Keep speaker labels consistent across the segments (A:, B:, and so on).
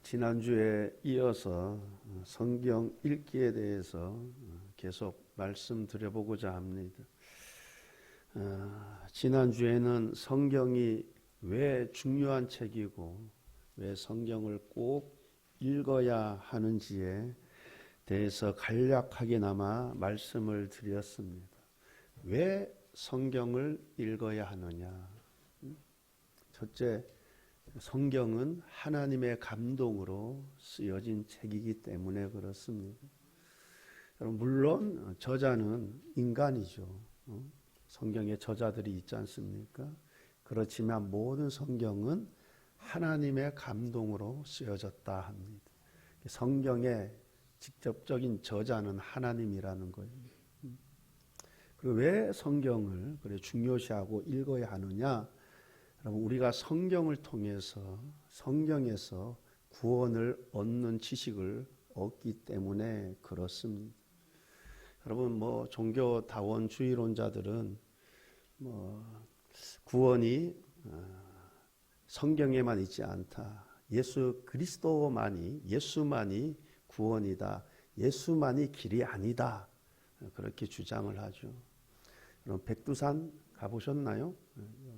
A: 지난주에 이어서 성경 읽기에 대해서 계속 말씀드려보고자 합니다. 지난주에는 성경이 왜 중요한 책이고 왜 성경을 꼭 읽어야 하는지에 대해서 간략하게나마 말씀을 드렸습니다. 왜 성경을 읽어야 하느냐? 첫째, 성경은 하나님의 감동으로 쓰여진 책이기 때문에 그렇습니다. 물론 저자는 인간이죠. 성경의 저자들이 있지 않습니까? 그렇지만 모든 성경은 하나님의 감동으로 쓰여졌다 합니다. 성경의 직접적인 저자는 하나님이라는 거예요. 그리고 왜 성경을 그래 중요시하고 읽어야 하느냐? 여러분, 우리가 성경을 통해서 성경에서 구원을 얻는 지식을 얻기 때문에 그렇습니다. 여러분, 종교다원주의론자들은 구원이 성경에만 있지 않다. 예수만이 구원이다. 예수만이 길이 아니다. 그렇게 주장을 하죠. 그럼 백두산 가보셨나요?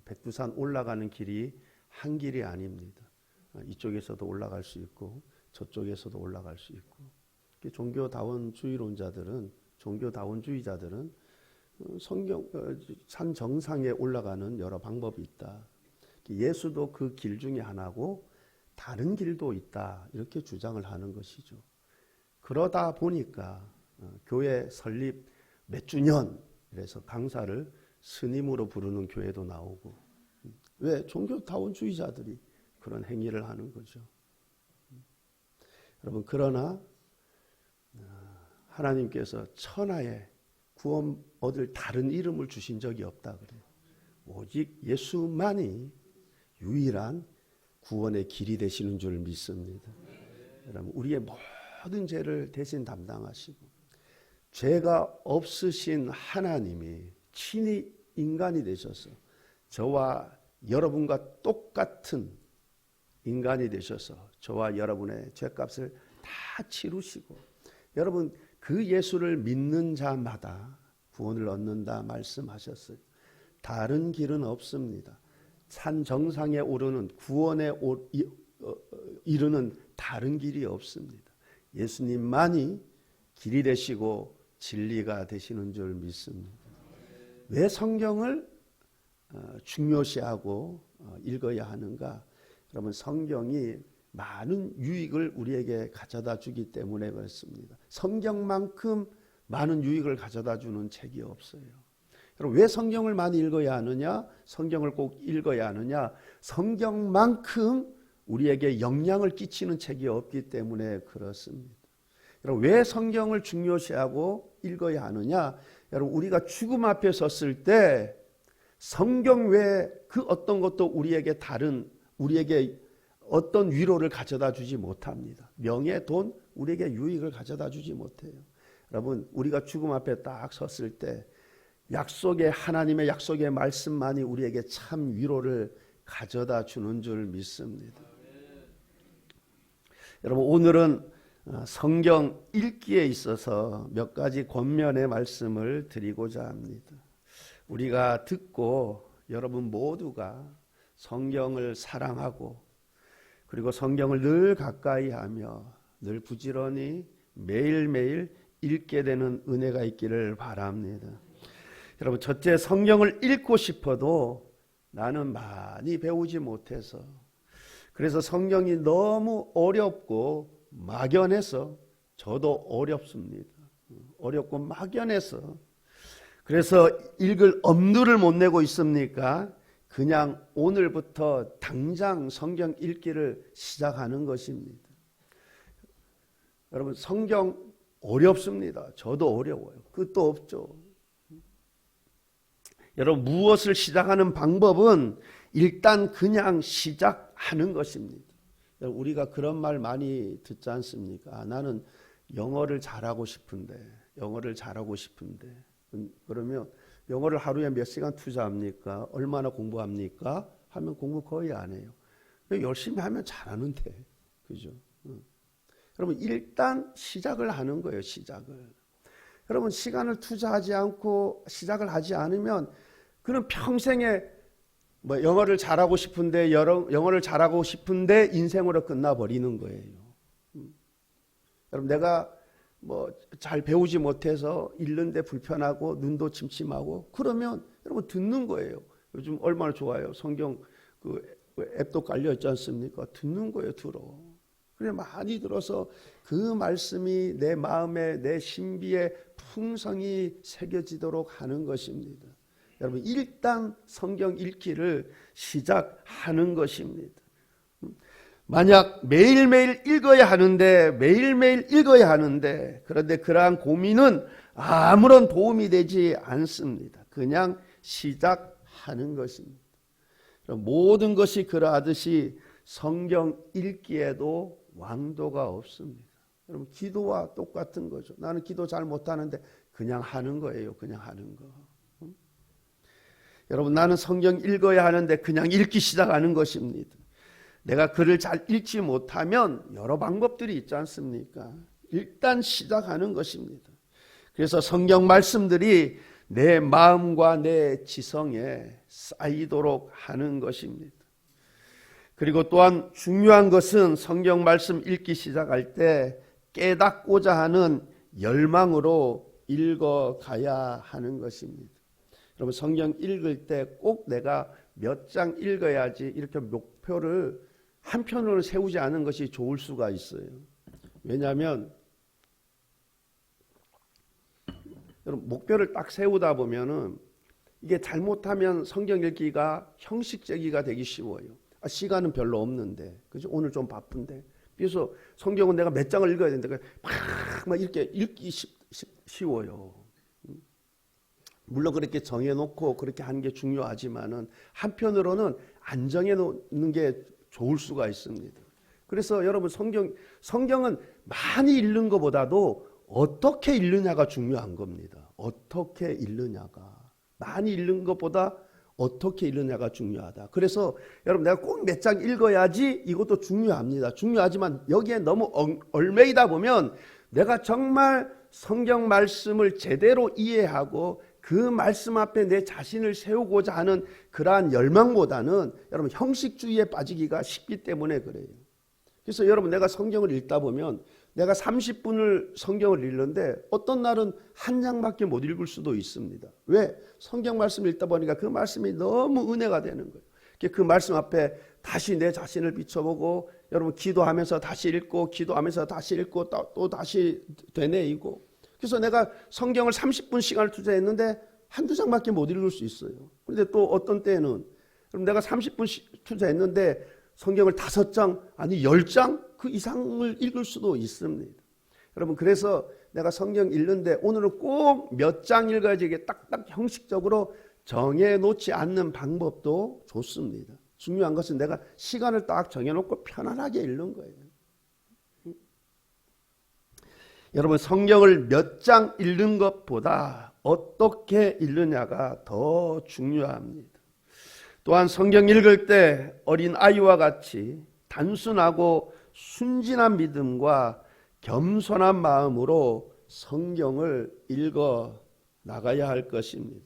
A: 백두산 올라가는 길이 한 길이 아닙니다. 이쪽에서도 올라갈 수 있고 저쪽에서도 올라갈 수 있고. 종교다원주의자들은 산 정상에 올라가는 여러 방법이 있다. 예수도 그 길 중에 하나고 다른 길도 있다. 이렇게 주장을 하는 것이죠. 그러다 보니까 교회 설립 몇 주년 그래서 강사를 스님으로 부르는 교회도 나오고, 왜? 종교다원주의자들이 그런 행위를 하는 거죠. 여러분, 그러나 하나님께서 천하에 구원 얻을 다른 이름을 주신 적이 없다 그래요. 오직 예수만이 유일한 구원의 길이 되시는 줄 믿습니다. 여러분, 우리의 모든 죄를 대신 담당하시고 죄가 없으신 하나님이 친히 인간이 되셔서 저와 여러분과 똑같은 인간이 되셔서 저와 여러분의 죄값을 다 치루시고, 여러분, 그 예수를 믿는 자마다 구원을 얻는다 말씀하셨어요. 다른 길은 없습니다. 산 정상에 오르는 구원에 이르는 다른 길이 없습니다. 예수님만이 길이 되시고 진리가 되시는 줄 믿습니다. 왜 성경을 중요시하고 읽어야 하는가? 여러분, 성경이 많은 유익을 우리에게 가져다 주기 때문에 그렇습니다. 성경만큼 많은 유익을 가져다 주는 책이 없어요. 여러분, 왜 성경을 많이 읽어야 하느냐? 성경을 꼭 읽어야 하느냐? 성경만큼 우리에게 영향을 끼치는 책이 없기 때문에 그렇습니다. 여러분, 왜 성경을 중요시하고 읽어야 하느냐? 여러분, 우리가 죽음 앞에 섰을 때 성경 외에 그 어떤 것도 우리에게 어떤 위로를 가져다 주지 못합니다. 명예, 돈, 우리에게 유익을 가져다 주지 못해요. 여러분, 우리가 죽음 앞에 딱 섰을 때 하나님의 약속의 말씀만이 우리에게 참 위로를 가져다 주는 줄 믿습니다. 여러분, 오늘은 성경 읽기에 있어서 몇 가지 권면의 말씀을 드리고자 합니다. 우리가 듣고 여러분 모두가 성경을 사랑하고 그리고 성경을 늘 가까이 하며 늘 부지런히 매일매일 읽게 되는 은혜가 있기를 바랍니다. 여러분, 첫째, 성경을 읽고 싶어도 나는 많이 배우지 못해서, 그래서 성경이 너무 어렵고 막연해서, 저도 어렵습니다. 어렵고 막연해서, 그래서 읽을 엄두를 못 내고 있습니까? 그냥 오늘부터 당장 성경 읽기를 시작하는 것입니다. 여러분, 성경 어렵습니다. 저도 어려워요. 끝도 없죠. 여러분, 무엇을 시작하는 방법은 일단 그냥 시작하는 것입니다. 우리가 그런 말 많이 듣지 않습니까? 나는 영어를 잘하고 싶은데 그러면 영어를 하루에 몇 시간 투자합니까? 얼마나 공부합니까? 하면 공부 거의 안 해요. 열심히 하면 잘하는데, 그죠? 여러분 일단 시작을 하는 거예요. 시작을. 여러분 시간을 투자하지 않고 시작을 하지 않으면 그는 평생에 뭐 영어를 잘하고 싶은데 인생으로 끝나버리는 거예요. 여러분 내가 뭐 잘 배우지 못해서 읽는데 불편하고 눈도 침침하고 그러면 여러분 듣는 거예요. 요즘 얼마나 좋아요. 성경 그 앱도 깔려 있지 않습니까? 듣는 거예요. 들어. 그래 많이 들어서 그 말씀이 내 마음에 내 신비에 풍성히 새겨지도록 하는 것입니다. 여러분 일단 성경 읽기를 시작하는 것입니다. 만약 매일매일 읽어야 하는데 그런데 그러한 고민은 아무런 도움이 되지 않습니다. 그냥 시작하는 것입니다. 모든 것이 그러하듯이 성경 읽기에도 왕도가 없습니다. 여러분 기도와 똑같은 거죠. 나는 기도 잘 못하는데 그냥 하는 거예요. 그냥 하는 거. 여러분 나는 성경 읽어야 하는데 그냥 읽기 시작하는 것입니다. 내가 글을 잘 읽지 못하면 여러 방법들이 있지 않습니까? 일단 시작하는 것입니다. 그래서 성경 말씀들이 내 마음과 내 지성에 쌓이도록 하는 것입니다. 그리고 또한 중요한 것은 성경 말씀 읽기 시작할 때 깨닫고자 하는 열망으로 읽어가야 하는 것입니다. 여러분 성경 읽을 때 꼭 내가 몇 장 읽어야지 이렇게 목표를 한편으로 세우지 않은 것이 좋을 수가 있어요. 왜냐하면 여러분 목표를 딱 세우다 보면은 이게 잘못하면 성경 읽기가 형식적이가 되기 쉬워요. 시간은 별로 없는데, 그죠? 오늘 좀 바쁜데. 그래서 성경은 내가 몇 장을 읽어야 되는데 막 이렇게 읽기 쉬워요. 물론 그렇게 정해놓고 그렇게 하는 게 중요하지만은 한편으로는 안 정해놓는 게 좋을 수가 있습니다. 그래서 여러분 성경은 많이 읽는 것보다도 어떻게 읽느냐가 중요한 겁니다. 어떻게 읽느냐가. 많이 읽는 것보다 어떻게 읽느냐가 중요하다. 그래서 여러분 내가 꼭 몇 장 읽어야지 이것도 중요합니다. 중요하지만 여기에 너무 얽매이다 보면 내가 정말 성경 말씀을 제대로 이해하고 그 말씀 앞에 내 자신을 세우고자 하는 그러한 열망보다는 여러분 형식주의에 빠지기가 쉽기 때문에 그래요. 그래서 여러분 내가 성경을 읽다 보면 내가 30분을 성경을 읽는데 어떤 날은 한 장밖에 못 읽을 수도 있습니다. 왜? 성경 말씀을 읽다 보니까 그 말씀이 너무 은혜가 되는 거예요. 그 말씀 앞에 다시 내 자신을 비춰보고 여러분 기도하면서 다시 읽고 기도하면서 다시 읽고 또 다시 되뇌이고 그래서 내가 성경을 30분 시간을 투자했는데 한두 장밖에 못 읽을 수 있어요. 그런데 또 어떤 때는 그럼 내가 30분 투자했는데 성경을 5장 아니 10장 그 이상을 읽을 수도 있습니다. 여러분 그래서 내가 성경 읽는데 오늘은 꼭 몇 장 읽어야지 이게 딱딱 형식적으로 정해놓지 않는 방법도 좋습니다. 중요한 것은 내가 시간을 딱 정해놓고 편안하게 읽는 거예요. 여러분 성경을 몇 장 읽는 것보다 어떻게 읽느냐가 더 중요합니다. 또한 성경 읽을 때 어린 아이와 같이 단순하고 순진한 믿음과 겸손한 마음으로 성경을 읽어 나가야 할 것입니다.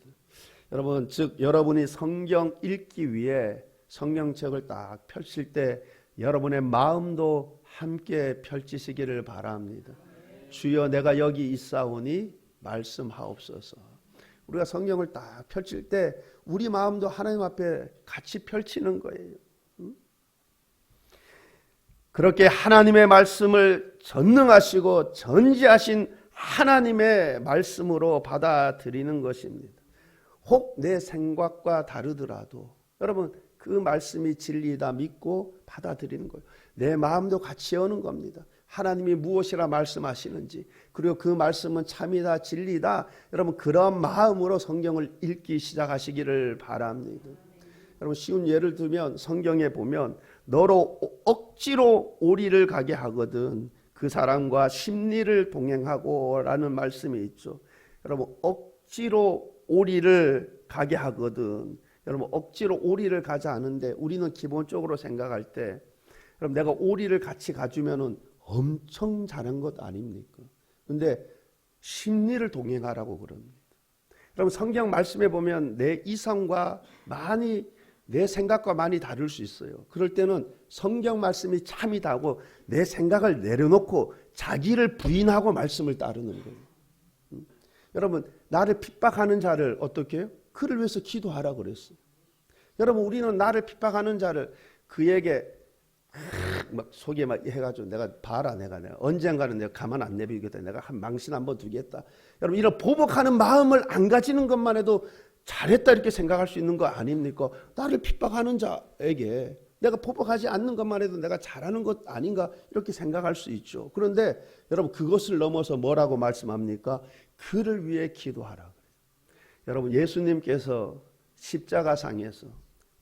A: 여러분 즉 여러분이 성경 읽기 위해 성경책을 딱 펼칠 때 여러분의 마음도 함께 펼치시기를 바랍니다. 주여 내가 여기 있사오니 말씀하옵소서. 우리가 성경을 딱 펼칠 때 우리 마음도 하나님 앞에 같이 펼치는 거예요. 그렇게 하나님의 말씀을 전능하시고 전지하신 하나님의 말씀으로 받아들이는 것입니다. 혹 내 생각과 다르더라도 여러분 그 말씀이 진리다 믿고 받아들이는 거예요. 내 마음도 같이 여는 겁니다. 하나님이 무엇이라 말씀하시는지 그리고 그 말씀은 참이다 진리다 여러분 그런 마음으로 성경을 읽기 시작하시기를 바랍니다. 여러분 쉬운 예를 들면 성경에 보면 너로 억지로 오리를 가게 하거든 그 사람과 심리를 동행하고 라는 말씀이 있죠. 여러분 억지로 오리를 가게 하거든 여러분 억지로 오리를 가지 않은데 우리는 기본적으로 생각할 때 그럼 내가 오리를 같이 가주면은 엄청 잘한 것 아닙니까? 근데 심리를 동행하라고 그럽니다. 여러분 성경 말씀에 보면 내 이성과 내 생각과 많이 다를 수 있어요. 그럴 때는 성경 말씀이 참이다고 내 생각을 내려놓고 자기를 부인하고 말씀을 따르는 거예요. 여러분 나를 핍박하는 자를 어떻게 해요? 그를 위해서 기도하라 그랬어요. 여러분 우리는 나를 핍박하는 자를 그에게 막 속에 막 해가지고 내가 봐라 내가 언젠가는 내가 가만 안 내비겠다. 내가 한 망신 한번 두겠다. 여러분 이런 보복하는 마음을 안 가지는 것만 해도 잘했다 이렇게 생각할 수 있는 거 아닙니까? 나를 핍박하는 자에게 내가 보복하지 않는 것만 해도 내가 잘하는 것 아닌가 이렇게 생각할 수 있죠. 그런데 여러분 그것을 넘어서 뭐라고 말씀합니까? 그를 위해 기도하라. 여러분 예수님께서 십자가상에서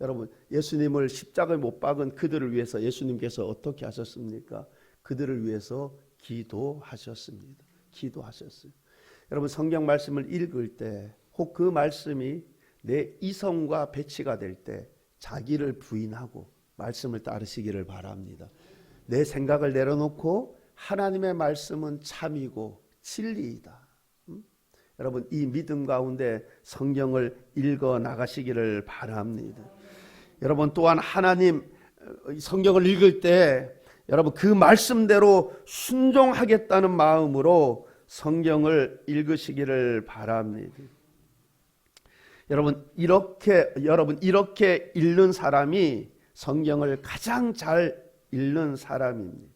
A: 여러분 예수님을 십자가에 못 박은 그들을 위해서 예수님께서 어떻게 하셨습니까? 그들을 위해서 기도하셨습니다. 기도하셨어요. 여러분 성경 말씀을 읽을 때 혹 그 말씀이 내 이성과 배치가 될 때 자기를 부인하고 말씀을 따르시기를 바랍니다. 내 생각을 내려놓고 하나님의 말씀은 참이고 진리이다. 여러분 이 믿음 가운데 성경을 읽어 나가시기를 바랍니다. 여러분 또한 하나님 성경을 읽을 때 여러분 그 말씀대로 순종하겠다는 마음으로 성경을 읽으시기를 바랍니다. 여러분 이렇게 읽는 사람이 성경을 가장 잘 읽는 사람입니다.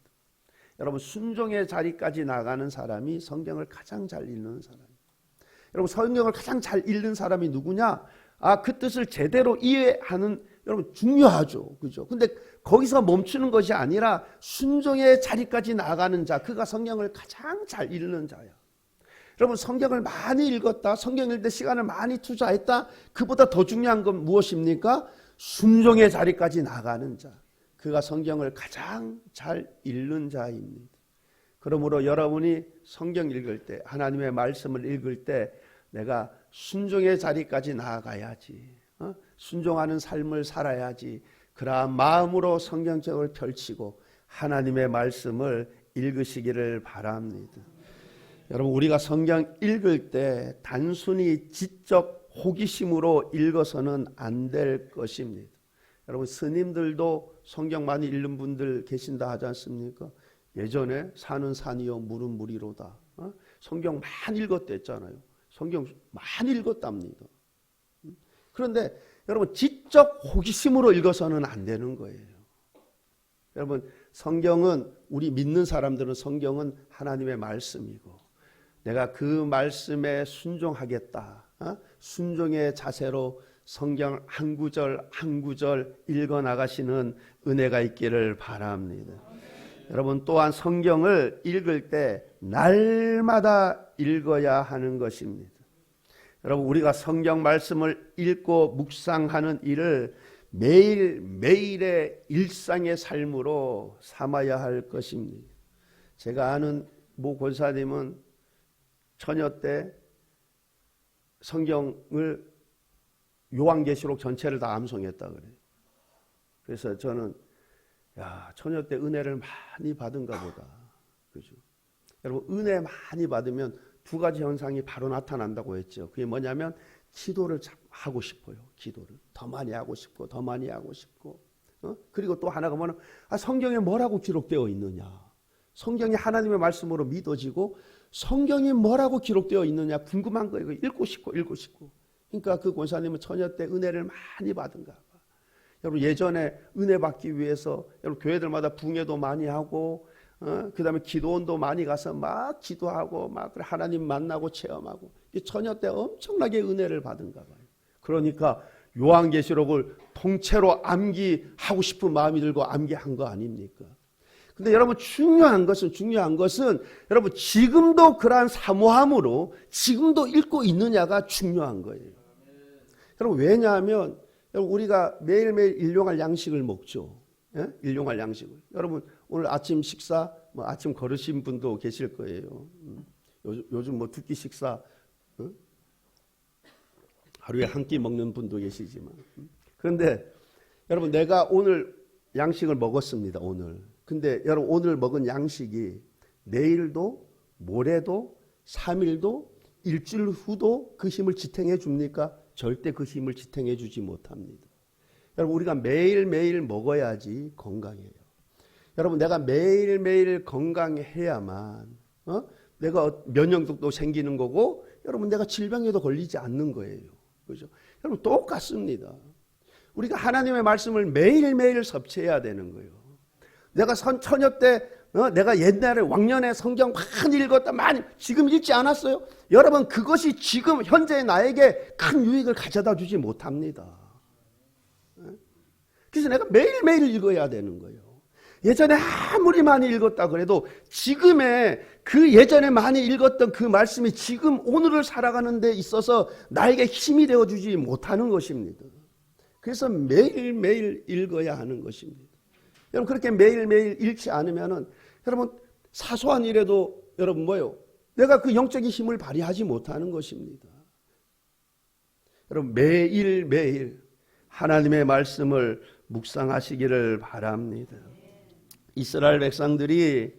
A: 여러분 순종의 자리까지 나가는 사람이 성경을 가장 잘 읽는 사람입니다. 여러분 성경을 가장 잘 읽는 사람이 누구냐? 그 뜻을 제대로 이해하는 여러분 중요하죠. 그죠? 근데 거기서 멈추는 것이 아니라 순종의 자리까지 나가는 자, 그가 성경을 가장 잘 읽는 자야. 여러분 성경을 많이 읽었다, 성경 읽을 때 시간을 많이 투자했다, 그보다 더 중요한 건 무엇입니까? 순종의 자리까지 나가는 자, 그가 성경을 가장 잘 읽는 자입니다. 그러므로 여러분이 성경 읽을 때, 하나님의 말씀을 읽을 때 내가 순종의 자리까지 나아가야지, 순종하는 삶을 살아야지, 그러한 마음으로 성경책을 펼치고 하나님의 말씀을 읽으시기를 바랍니다. 여러분 우리가 성경 읽을 때 단순히 지적 호기심으로 읽어서는 안 될 것입니다. 여러분 스님들도 성경 많이 읽는 분들 계신다 하지 않습니까? 예전에 산은 산이요 물은 물이로다. 성경 많이 읽었댔잖아요. 성경 많이 읽었답니다. 그런데 여러분 지적 호기심으로 읽어서는 안 되는 거예요. 여러분 성경은 우리 믿는 사람들은 성경은 하나님의 말씀이고 내가 그 말씀에 순종하겠다. 순종의 자세로 성경 한 구절 한 구절 읽어 나가시는 은혜가 있기를 바랍니다. 여러분 또한 성경을 읽을 때 날마다 읽어야 하는 것입니다. 여러분 우리가 성경 말씀을 읽고 묵상하는 일을 매일매일의 일상의 삶으로 삼아야 할 것입니다. 제가 아는 모 권사님은 처녀 때 성경을 요한계시록 전체를 다 암송했다 그래요. 그래서 저는 처녀 때 은혜를 많이 받은가 보다. 그죠? 여러분 은혜 많이 받으면 두 가지 현상이 바로 나타난다고 했죠. 그게 뭐냐면 기도를 하고 싶어요. 기도를 더 많이 하고 싶고 더 많이 하고 싶고 그리고 또 하나가 뭐냐면 성경에 뭐라고 기록되어 있느냐. 성경이 하나님의 말씀으로 믿어지고 성경이 뭐라고 기록되어 있느냐 궁금한 거예요. 읽고 싶고. 그러니까 그 권사님은 처녀 때 은혜를 많이 받은가 봐. 여러분 예전에 은혜 받기 위해서 여러분 교회들마다 붕회도 많이 하고 그다음에 기도원도 많이 가서 막 기도하고 막 하나님 만나고 체험하고 처녀 때 엄청나게 은혜를 받은가 봐요. 그러니까 요한계시록을 통째로 암기하고 싶은 마음이 들고 암기한 거 아닙니까? 근데 여러분 중요한 것은 여러분 지금도 그러한 사모함으로 지금도 읽고 있느냐가 중요한 거예요. 여러분 왜냐하면 우리가 매일매일 일용할 양식을 먹죠. 예? 일용할 양식을. 여러분 오늘 아침 식사 아침 거르신 분도 계실 거예요. 요즘 두 끼 식사 하루에 한 끼 먹는 분도 계시지만 그런데 여러분 내가 오늘 양식을 먹었습니다, 오늘. 근데 여러분, 오늘 먹은 양식이 내일도, 모레도, 3일도, 일주일 후도 그 힘을 지탱해 줍니까? 절대 그 힘을 지탱해 주지 못합니다. 여러분, 우리가 매일매일 먹어야지 건강해요. 여러분, 내가 매일매일 건강해야만 내가 면역력도 생기는 거고, 여러분, 내가 질병에도 걸리지 않는 거예요. 그죠? 여러분, 똑같습니다. 우리가 하나님의 말씀을 매일매일 섭취해야 되는 거예요. 내가 처녀 때 내가 옛날에 왕년에 성경 많이 읽었다, 많이 지금 읽지 않았어요? 여러분, 그것이 지금 현재 나에게 큰 유익을 가져다 주지 못합니다. 그래서 내가 매일매일 읽어야 되는 거예요. 예전에 아무리 많이 읽었다 그래도 지금의 그 예전에 많이 읽었던 그 말씀이 지금 오늘을 살아가는 데 있어서 나에게 힘이 되어주지 못하는 것입니다. 그래서 매일매일 읽어야 하는 것입니다. 여러분, 그렇게 매일매일 읽지 않으면은 여러분, 사소한 일에도 여러분 뭐요? 내가 그 영적인 힘을 발휘하지 못하는 것입니다. 여러분, 매일매일 하나님의 말씀을 묵상하시기를 바랍니다. 이스라엘 백성들이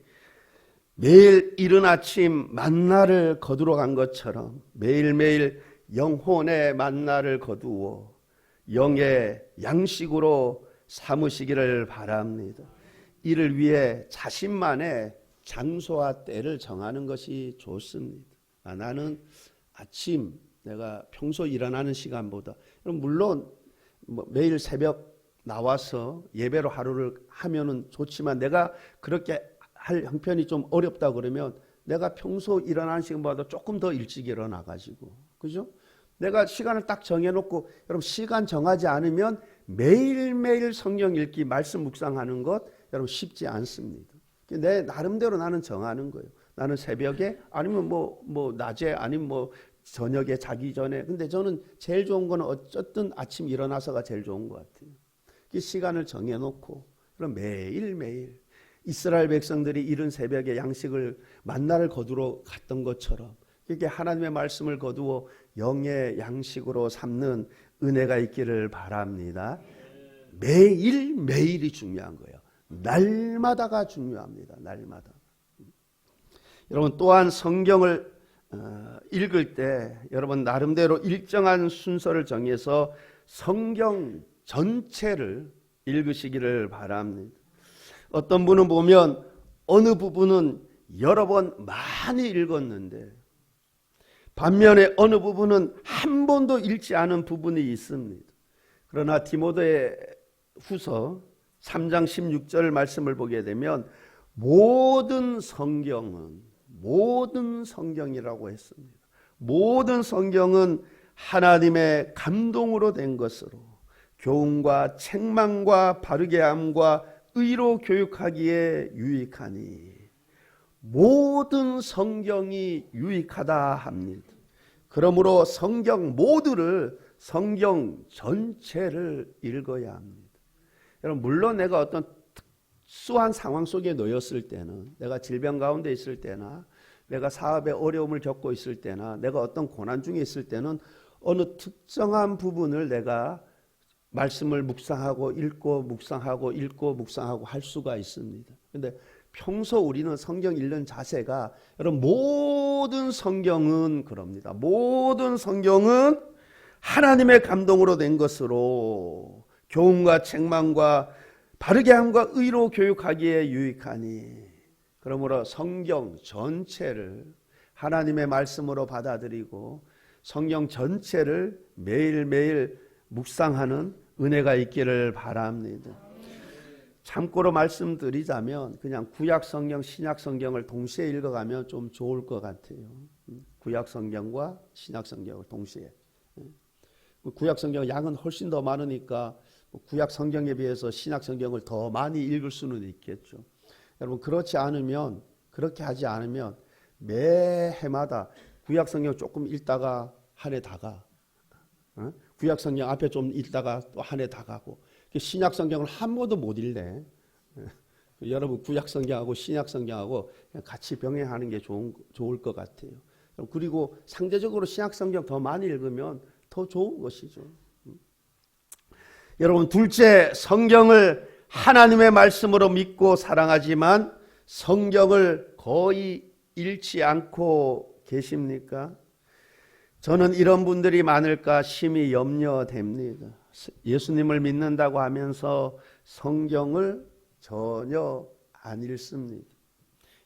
A: 매일 이른 아침 만나를 거두러 간 것처럼 매일매일 영혼의 만나를 거두어 영의 양식으로 삼으시기를 바랍니다. 이를 위해 자신만의 장소와 때를 정하는 것이 좋습니다. 나는 아침 내가 평소 일어나는 시간보다, 물론 매일 새벽 나와서 예배로 하루를 하면은 좋지만 내가 그렇게 할 형편이 좀 어렵다 그러면 내가 평소 일어나는 시간보다 조금 더 일찍 일어나 가지고, 그죠? 내가 시간을 딱 정해놓고, 여러분, 시간 정하지 않으면 매일매일 성경 읽기, 말씀 묵상하는 것 여러분 쉽지 않습니다. 내 나름대로 나는 정하는 거예요. 나는 새벽에, 아니면 뭐 낮에, 아니면 뭐 저녁에 자기 전에. 근데 저는 제일 좋은 거는 어쨌든 아침 일어나서가 제일 좋은 것 같아요. 그 시간을 정해놓고, 그럼 매일매일 이스라엘 백성들이 이른 새벽에 양식을 만나를 거두러 갔던 것처럼 이렇게 하나님의 말씀을 거두어 영의 양식으로 삼는 은혜가 있기를 바랍니다. 매일매일이 중요한 거예요. 날마다가 중요합니다. 날마다. 여러분, 또한 성경을 읽을 때 여러분 나름대로 일정한 순서를 정해서 성경 전체를 읽으시기를 바랍니다. 어떤 분은 보면 어느 부분은 여러 번 많이 읽었는데 반면에 어느 부분은 한 번도 읽지 않은 부분이 있습니다. 그러나 디모데 후서 3장 16절 말씀을 보게 되면 모든 성경이라고 했습니다. 모든 성경은 하나님의 감동으로 된 것으로 교훈과 책망과 바르게 함과 의로 교육하기에 유익하니, 모든 성경이 유익하다 합니다. 그러므로 성경 모두를, 성경 전체를 읽어야 합니다. 여러분, 물론 내가 어떤 특수한 상황 속에 놓였을 때는, 내가 질병 가운데 있을 때나 내가 사업에 어려움을 겪고 있을 때나 내가 어떤 고난 중에 있을 때는 어느 특정한 부분을 내가 말씀을 묵상하고 읽고 묵상하고 읽고 묵상하고 할 수가 있습니다. 그런데 평소 우리는 성경 읽는 자세가, 여러분, 모든 성경은 그럽니다. 모든 성경은 하나님의 감동으로 된 것으로 교훈과 책망과 바르게 함과 의로 교육하기에 유익하니, 그러므로 성경 전체를 하나님의 말씀으로 받아들이고 성경 전체를 매일매일 묵상하는 은혜가 있기를 바랍니다. 참고로 말씀드리자면 그냥 구약 성경, 신약 성경을 동시에 읽어가면 좀 좋을 것 같아요. 구약 성경과 신약 성경을 동시에. 구약 성경 양은 훨씬 더 많으니까 구약 성경에 비해서 신약 성경을 더 많이 읽을 수는 있겠죠. 여러분, 그렇게 하지 않으면 매 해마다 구약 성경 조금 읽다가 한 해 다 가. 구약 성경 앞에 좀 읽다가 또 한 해 다 가고, 신약 성경을 한 번도 못 읽네. 여러분, 구약 성경하고 신약 성경하고 같이 병행하는 게 좋을 것 같아요. 그리고 상대적으로 신약 성경 더 많이 읽으면 더 좋은 것이죠. 여러분, 둘째, 성경을 하나님의 말씀으로 믿고 사랑하지만 성경을 거의 읽지 않고 계십니까? 저는 이런 분들이 많을까 심히 염려됩니다. 예수님을 믿는다고 하면서 성경을 전혀 안 읽습니다.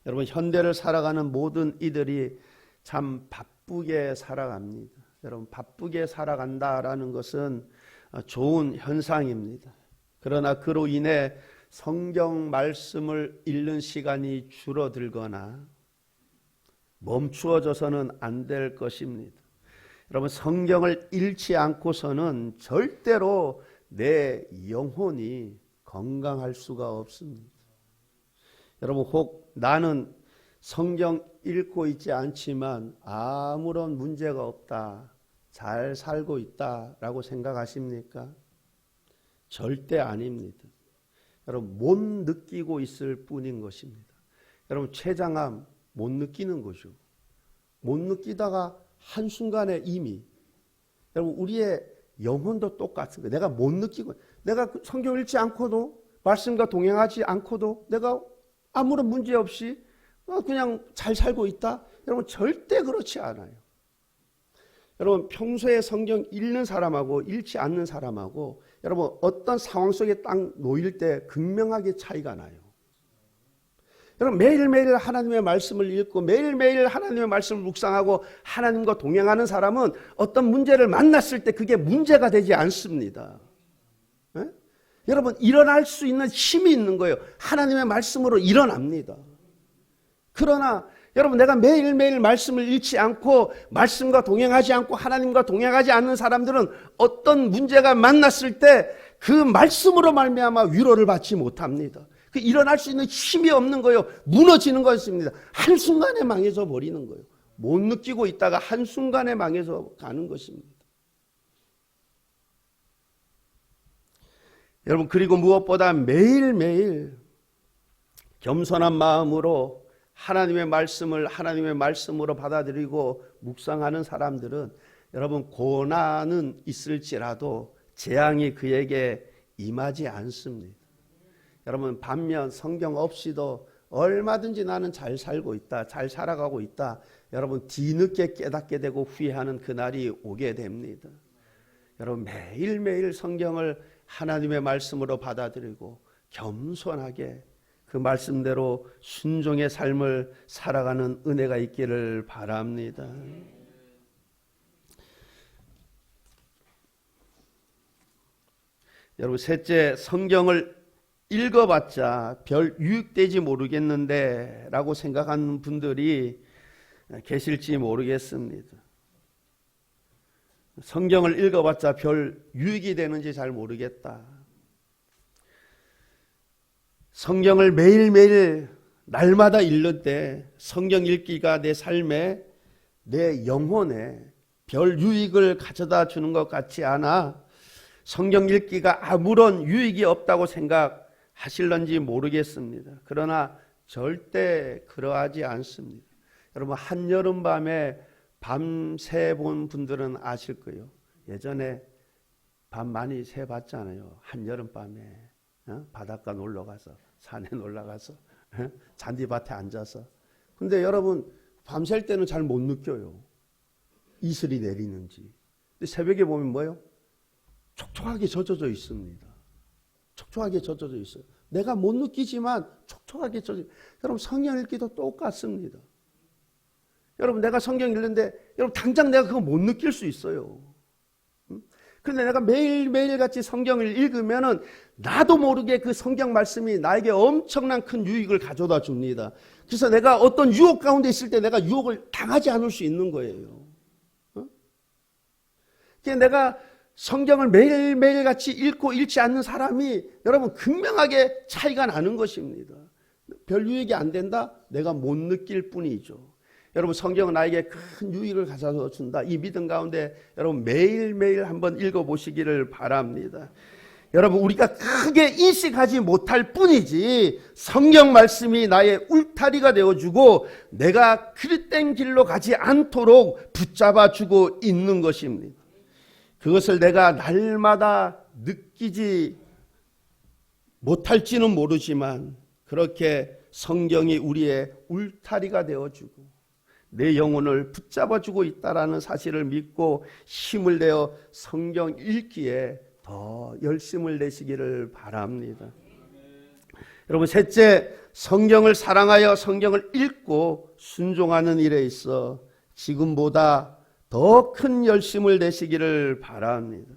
A: 여러분, 현대를 살아가는 모든 이들이 참 바쁘게 살아갑니다. 여러분, 바쁘게 살아간다라는 것은 좋은 현상입니다. 그러나 그로 인해 성경 말씀을 읽는 시간이 줄어들거나 멈추어져서는 안 될 것입니다. 여러분, 성경을 읽지 않고서는 절대로 내 영혼이 건강할 수가 없습니다. 여러분, 혹 나는 성경 읽고 있지 않지만 아무런 문제가 없다, 잘 살고 있다라고 생각하십니까? 절대 아닙니다. 여러분, 못 느끼고 있을 뿐인 것입니다. 여러분, 췌장암 못 느끼는 거죠. 못 느끼다가 한순간에 이미, 여러분, 우리의 영혼도 똑같은 거예요. 내가 못 느끼고, 내가 성경 읽지 않고도, 말씀과 동행하지 않고도 내가 아무런 문제 없이 그냥 잘 살고 있다? 여러분, 절대 그렇지 않아요. 여러분, 평소에 성경 읽는 사람하고 읽지 않는 사람하고 여러분, 어떤 상황 속에 딱 놓일 때 극명하게 차이가 나요. 여러분, 매일매일 하나님의 말씀을 읽고 매일매일 하나님의 말씀을 묵상하고 하나님과 동행하는 사람은 어떤 문제를 만났을 때 그게 문제가 되지 않습니다. 네? 여러분, 일어날 수 있는 힘이 있는 거예요. 하나님의 말씀으로 일어납니다. 그러나 여러분, 내가 매일매일 말씀을 읽지 않고 말씀과 동행하지 않고 하나님과 동행하지 않는 사람들은 어떤 문제가 만났을 때 그 말씀으로 말미암아 위로를 받지 못합니다. 그 일어날 수 있는 힘이 없는 거예요. 무너지는 것입니다. 한순간에 망해져 버리는 거예요. 못 느끼고 있다가 한순간에 망해져 가는 것입니다. 여러분, 그리고 무엇보다 매일매일 겸손한 마음으로 하나님의 말씀을 하나님의 말씀으로 받아들이고 묵상하는 사람들은 여러분, 고난은 있을지라도 재앙이 그에게 임하지 않습니다. 여러분, 반면 성경 없이도 얼마든지 나는 잘 살고 있다, 잘 살아가고 있다, 여러분, 뒤늦게 깨닫게 되고 후회하는 그날이 오게 됩니다. 여러분, 매일매일 성경을 하나님의 말씀으로 받아들이고 겸손하게 그 말씀대로 순종의 삶을 살아가는 은혜가 있기를 바랍니다. 여러분, 셋째, 성경을 읽어봤자 별 유익되지 모르겠는데 라고 생각하는 분들이 계실지 모르겠습니다. 성경을 읽어봤자 별 유익이 되는지 잘 모르겠다. 성경을 매일매일 날마다 읽을 때 성경 읽기가 내 삶에, 내 영혼에 별 유익을 가져다 주는 것 같지 않아 성경 읽기가 아무런 유익이 없다고 생각하실런지 모르겠습니다. 그러나 절대 그러하지 않습니다. 여러분, 한여름밤에 밤새 본 분들은 아실 거예요. 예전에 밤 많이 새 봤잖아요. 한여름밤에 바닷가 놀러가서, 산에 놀러가서, 잔디밭에 앉아서. 근데 여러분, 밤샐 때는 잘 못 느껴요. 이슬이 내리는지. 근데 새벽에 보면 뭐예요? 촉촉하게 젖어져 있습니다. 촉촉하게 젖어져 있어요. 내가 못 느끼지만 촉촉하게 젖어져 있어요. 여러분, 성경 읽기도 똑같습니다. 여러분, 내가 성경 읽는데 여러분, 당장 내가 그거 못 느낄 수 있어요. 근데 내가 매일매일 같이 성경을 읽으면은 나도 모르게 그 성경 말씀이 나에게 엄청난 큰 유익을 가져다 줍니다. 그래서 내가 어떤 유혹 가운데 있을 때 내가 유혹을 당하지 않을 수 있는 거예요. 그러니까 내가 성경을 매일매일 같이 읽고 읽지 않는 사람이 여러분, 극명하게 차이가 나는 것입니다. 별 유익이 안 된다? 내가 못 느낄 뿐이죠. 여러분, 성경은 나에게 큰 유익을 가져다 준다. 이 믿음 가운데 여러분, 매일매일 한번 읽어보시기를 바랍니다. 여러분, 우리가 크게 인식하지 못할 뿐이지 성경 말씀이 나의 울타리가 되어주고 내가 그릇된 길로 가지 않도록 붙잡아주고 있는 것입니다. 그것을 내가 날마다 느끼지 못할지는 모르지만 그렇게 성경이 우리의 울타리가 되어주고 내 영혼을 붙잡아주고 있다라는 사실을 믿고 힘을 내어 성경 읽기에 더 열심을 내시기를 바랍니다. 여러분, 셋째, 성경을 사랑하여 성경을 읽고 순종하는 일에 있어 지금보다 더 큰 열심을 내시기를 바랍니다.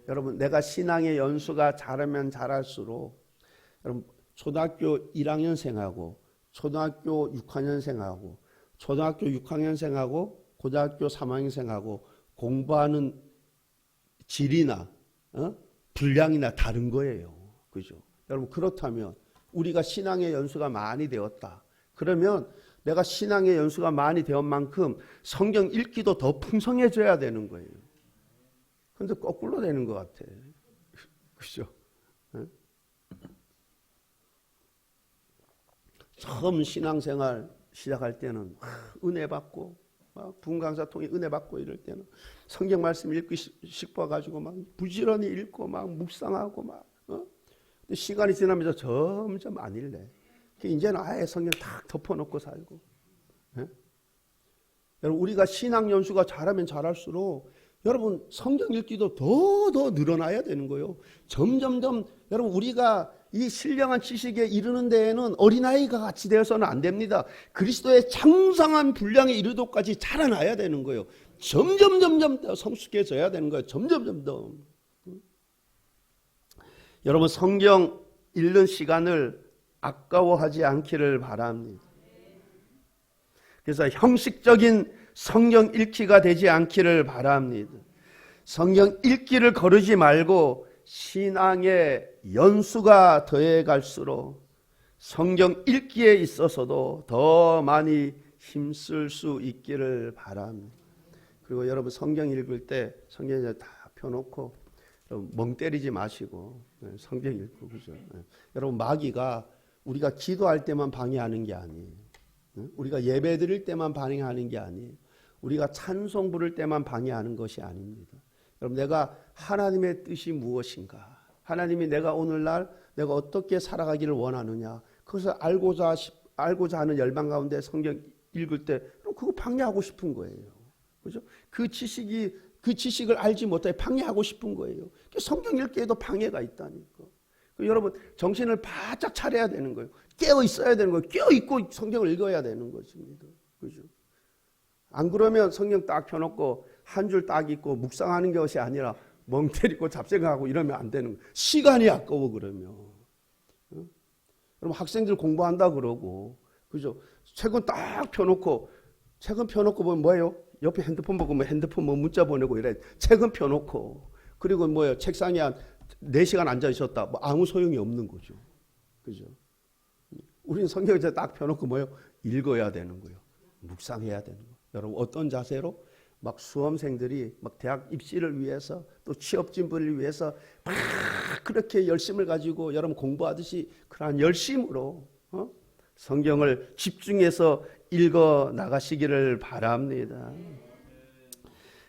A: 여러분, 내가 신앙의 연수가 자라면 자랄수록 여러분, 초등학교 1학년생하고 초등학교 6학년생하고 초등학교 6학년생하고 고등학교 3학년생하고 공부하는 질이나 분량이나 다른 거예요. 그죠? 여러분, 그렇다면 우리가 신앙의 연수가 많이 되었다. 그러면 내가 신앙의 연수가 많이 되었 만큼 성경 읽기도 더 풍성해져야 되는 거예요. 그런데 거꾸로 되는 것 같아. 그죠? 처음 신앙생활 시작할 때는 은혜 받고 부흥 강사 통해 은혜 받고 이럴 때는 성경 말씀 읽기 싶어가지고 막 부지런히 읽고 막 묵상하고 막 근데 시간이 지나면서 점점 안 읽래. 이제는 아예 성경 딱 덮어놓고 살고. 여러분, 우리가 신앙 연수가 잘하면 잘할수록 여러분 성경 읽기도 더 늘어나야 되는 거예요. 점점점 여러분, 우리가 이 신령한 지식에 이르는 데에는 어린아이가 같이 되어서는 안 됩니다. 그리스도의 장성한 분량에 이르도까지 자라나야 되는 거예요. 점점 더 성숙해져야 되는 거예요. 점점 더. 여러분, 성경 읽는 시간을 아까워하지 않기를 바랍니다. 그래서 형식적인 성경 읽기가 되지 않기를 바랍니다. 성경 읽기를 거르지 말고 신앙의 연수가 더해 갈수록 성경 읽기에 있어서도 더 많이 힘쓸 수 있기를 바랍니다. 그리고 여러분, 성경 읽을 때 성경에 다 펴놓고 멍 때리지 마시고 성경 읽고, 그죠? 여러분, 마귀가 우리가 기도할 때만 방해하는 게 아니에요. 우리가 예배 드릴 때만 방해하는 게 아니에요. 우리가 찬송 부를 때만 방해하는 것이 아닙니다. 여러분, 내가 하나님의 뜻이 무엇인가? 하나님이 내가 오늘날 내가 어떻게 살아가기를 원하느냐? 그것을 알고자 하는 열망 가운데 성경 읽을 때 그거 방해하고 싶은 거예요. 그죠? 그 지식을 알지 못해 방해하고 싶은 거예요. 성경 읽기에도 방해가 있다니까. 여러분, 정신을 바짝 차려야 되는 거예요. 깨어 있어야 되는 거예요. 깨어 있고 성경을 읽어야 되는 것입니다. 그죠? 안 그러면 성경 딱 펴놓고 한 줄 딱 읽고 묵상하는 것이 아니라 멍 때리고 잡생각하고 이러면 안 되는 거예요. 시간이 아까워 그러면. 여러분, 학생들 공부한다 그러고, 그죠? 책은 딱 펴놓고, 책은 펴놓고 보면 뭐예요? 옆에 핸드폰 보고 뭐 핸드폰 뭐 문자 보내고 이래. 책은 펴놓고, 그리고 뭐예요? 책상에 한 4시간 앉아 있었다. 뭐 아무 소용이 없는 거죠. 그죠? 우리는 성경을 딱 펴놓고 뭐예요? 읽어야 되는 거예요. 묵상해야 되는 거예요. 여러분, 어떤 자세로? 막 수험생들이 막 대학 입시를 위해서 또 취업 진부를 위해서 막 그렇게 열심을 가지고 여러분 공부하듯이 그러한 열심으로 성경을 집중해서 읽어 나가시기를 바랍니다.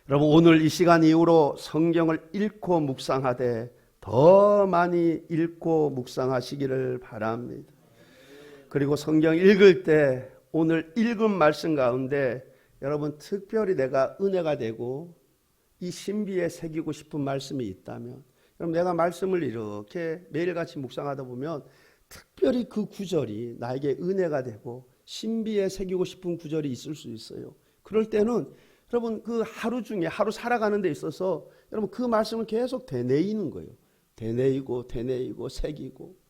A: 여러분, 오늘 이 시간 이후로 성경을 읽고 묵상하되 더 많이 읽고 묵상하시기를 바랍니다. 그리고 성경 읽을 때 오늘 읽은 말씀 가운데 여러분, 특별히 내가 은혜가 되고 이 신비에 새기고 싶은 말씀이 있다면, 여러분, 내가 말씀을 이렇게 매일같이 묵상하다 보면 특별히 그 구절이 나에게 은혜가 되고 신비에 새기고 싶은 구절이 있을 수 있어요. 그럴 때는 여러분, 그 하루 중에 하루 살아가는 데 있어서 여러분 그 말씀을 계속 되뇌이는 거예요. 되뇌이고 새기고.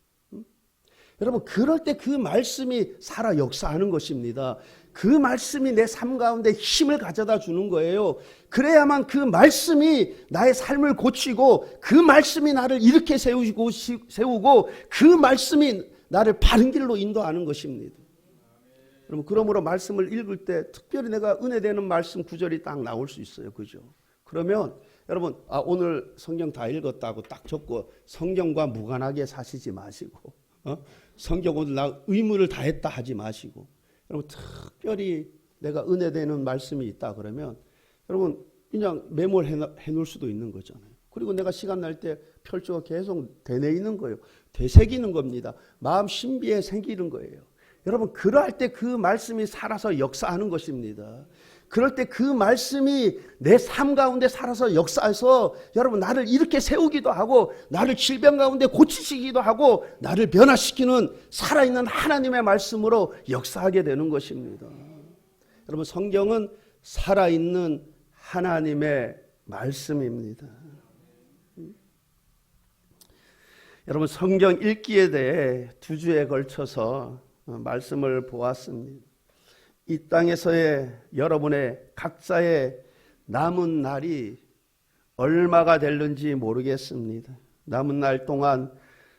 A: 여러분, 그럴 때 그 말씀이 살아 역사하는 것입니다. 그 말씀이 내 삶 가운데 힘을 가져다 주는 거예요. 그래야만 그 말씀이 나의 삶을 고치고 그 말씀이 나를 이렇게 세우고 그 말씀이 나를 바른 길로 인도하는 것입니다. 여러분, 그러므로 말씀을 읽을 때 특별히 내가 은혜되는 말씀 구절이 딱 나올 수 있어요. 그죠? 그러면 여러분, 오늘 성경 다 읽었다고 딱 적고 성경과 무관하게 사시지 마시고 성경 오늘 나 의무를 다했다 하지 마시고, 여러분, 특별히 내가 은혜되는 말씀이 있다 그러면 여러분 그냥 메모를 해놓을 수도 있는 거잖아요. 그리고 내가 시간 날 때 펼쳐 계속 되뇌이는 거예요. 되새기는 겁니다. 마음 신비에 생기는 거예요. 여러분, 그럴 때 그 말씀이 살아서 역사하는 것입니다. 그럴 때 그 말씀이 내 삶 가운데 살아서 역사해서 여러분 나를 이렇게 세우기도 하고 나를 질병 가운데 고치시기도 하고 나를 변화시키는 살아있는 하나님의 말씀으로 역사하게 되는 것입니다. 여러분, 성경은 살아있는 하나님의 말씀입니다. 여러분, 성경 읽기에 대해 2주에 걸쳐서 말씀을 보았습니다. 이 땅에서의 여러분의 각자의 남은 날이 얼마가 될는지 모르겠습니다. 남은 날 동안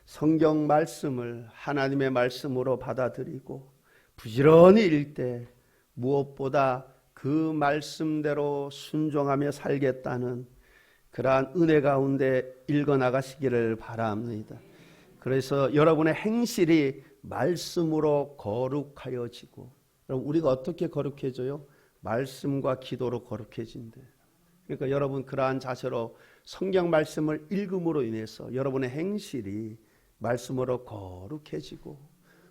A: 성경 말씀을 하나님의 말씀으로 받아들이고 부지런히 읽되 무엇보다 그 말씀대로 순종하며 살겠다는 그러한 은혜 가운데 읽어나가시기를 바랍니다. 그래서 여러분의 행실이 말씀으로 거룩하여지고, 여러분, 우리가 어떻게 거룩해져요? 말씀과 기도로 거룩해진대. 그러니까 여러분, 그러한 자세로 성경 말씀을 읽음으로 인해서 여러분의 행실이 말씀으로 거룩해지고,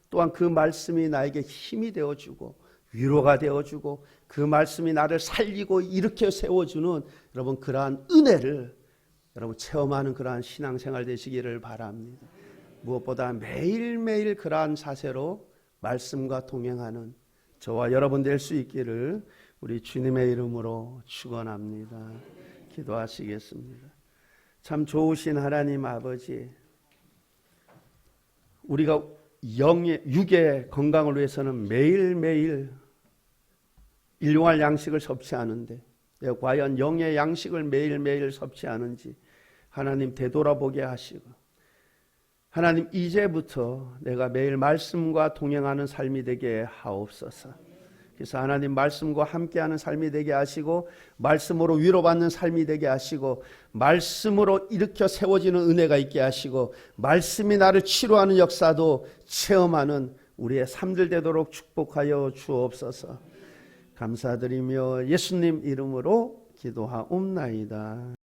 A: 또한 그 말씀이 나에게 힘이 되어주고 위로가 되어주고 그 말씀이 나를 살리고 일으켜 세워주는 여러분 그러한 은혜를 여러분 체험하는 그러한 신앙생활 되시기를 바랍니다. 무엇보다 매일매일 그러한 자세로 말씀과 동행하는 저와 여러분 될 수 있기를 우리 주님의 이름으로 축원합니다. 기도하시겠습니다. 참 좋으신 하나님 아버지, 우리가 육의 건강을 위해서는 매일매일 일용할 양식을 섭취하는데 과연 영의 양식을 매일매일 섭취하는지 하나님 되돌아보게 하시고, 하나님 이제부터 내가 매일 말씀과 동행하는 삶이 되게 하옵소서. 그래서 하나님 말씀과 함께하는 삶이 되게 하시고 말씀으로 위로받는 삶이 되게 하시고 말씀으로 일으켜 세워지는 은혜가 있게 하시고 말씀이 나를 치료하는 역사도 체험하는 우리의 삶들 되도록 축복하여 주옵소서. 감사드리며 예수님 이름으로 기도하옵나이다.